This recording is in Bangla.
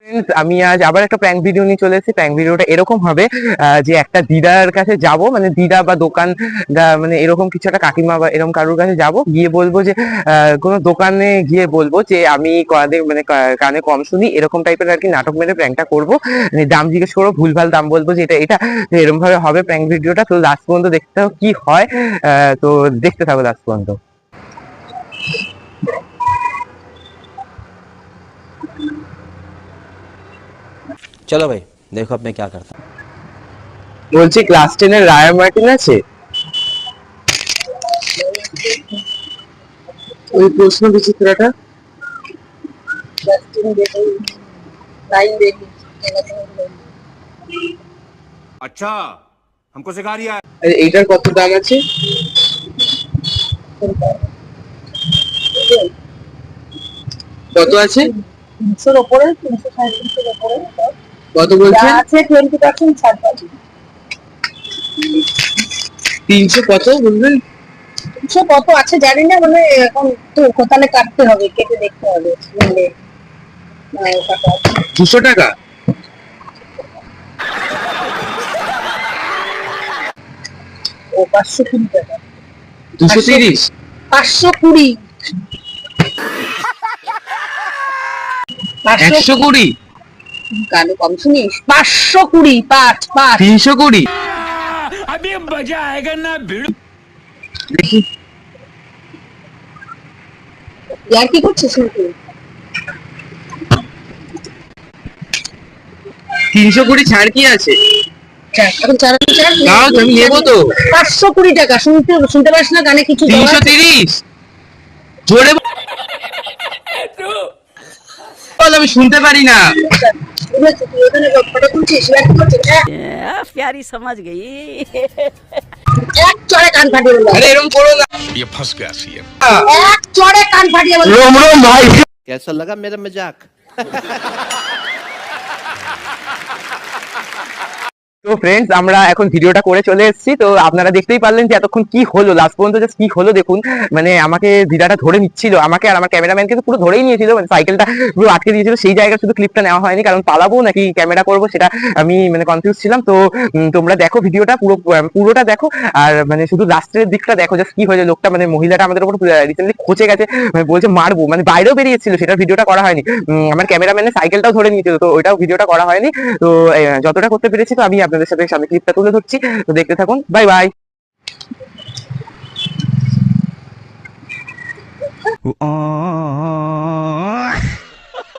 Friends, আমি আজ আবার একটা প্র্যাঙ্ক ভিডিও নিয়ে চলে এসেছি। প্র্যাঙ্ক ভিডিওটা এরকম হবে যে একটা দিদার কাছে যাব, মানে দিদা বা দোকান মানে এরকম কিছু একটা কাকিমা বা এরকম কারোর কাছে যাব, গিয়ে বলবো যে কোনো দোকানে গিয়ে বলবো যে আমি মানে কানে কম শুনি, এরকম টাইপের আর কি নাটক মেরে প্র্যাঙ্কটা করবো। মানে দাম জিজ্ঞেস করবো, ভুলভাল দাম বলবো যে এটা এটা এরকম ভাবে হবে প্র্যাঙ্ক ভিডিওটা। তো লাস্ট পর্যন্ত দেখতে থাকো কি হয়। তো দেখতে থাকো লাস্ট পর্যন্ত। चलो भाई देखो अब मैं क्या करता हूँ। বলছি ক্লাস 10 এর রায়া মার্টিন আছে? ওই প্রশ্ন বিচিত্রটা अच्छा हमको सिखा रिया है। এইটার কত দাম আছে? কত আছে? 300 উপরে, 300-350 উপরে কত বলছেন? আছে, 20% ছাড় পাবে। 300 কত বলবেন? 300 কত আছে জানি না, মানে এখন তো কোথালে কাটতে হবে, কেটে দেখতে হবে মানে 200 টাকা? ও 520 টাকা। 230? 520, 120? কানে কম শুনিস? 520, 5 320? अभी मजा आएगा ना भिड़। দেখি यार কি করছিস তুই? 320 ছাড় কি আছে? এখন চার দাও, আমি নেবো তো। 520 টাকা। শুনতে পাস না কানে কিছু? 330 জোরে বল, আমি শুনতে পারি না। प्यारी समझ गई। এক চড়ে কান ফাটিয়ে বললাম। আরে এরকম করো না। ये फंस गया सीएम। এক চড়ে কান ফাটিয়ে বললাম। रोम रोम भाई। कैसा लगा मेरा मजाक? তো ফ্রেন্ডস, আমরা এখন ভিডিওটা করে চলে এসেছি। তো আপনারা দেখতেই পারলেন যে এতক্ষণ কি হলো, লাস্ট পর্যন্ত জাস্ট কি হলো দেখুন। মানে আমাকে দিদাটা ধরে নিচ্ছিল, আমাকে আর আমার ক্যামেরাম্যানকে তো পুরো ধরেই নিয়েছিল, মানে সাইকেলটা পুরো আটকে দিয়েছিল। সেই জায়গায় শুধু ক্লিপটা নেওয়া হয়নি, কারণ পালাবো নাকি ক্যামেরা করবো সেটা আমি মানে কনফিউজ ছিলাম। তো তোমরা দেখো ভিডিওটা, পুরোটা দেখো। আর মানে শুধু লাস্টের দিকটা দেখো জাস্ট কি হয়েছে। লোকটা মানে মহিলাটা আমাদের উপর রিসেন্টলি খোঁচে গেছে, মানে বলছে মারবো, মানে বাইরেও বেরিয়েছিল, সেটার ভিডিওটা করা হয়নি। আমার ক্যামেরাম্যানের সাইকেলটাও ধরে নিয়েছিল, তো ওইটাও ভিডিওটা করা হয়নি। তো যতটা করতে পেরেছি তো আমি আপনাদের সাথে সামনে ক্লিপটা তুলে ধরছি। তো দেখতে থাকুন, বাই বাই।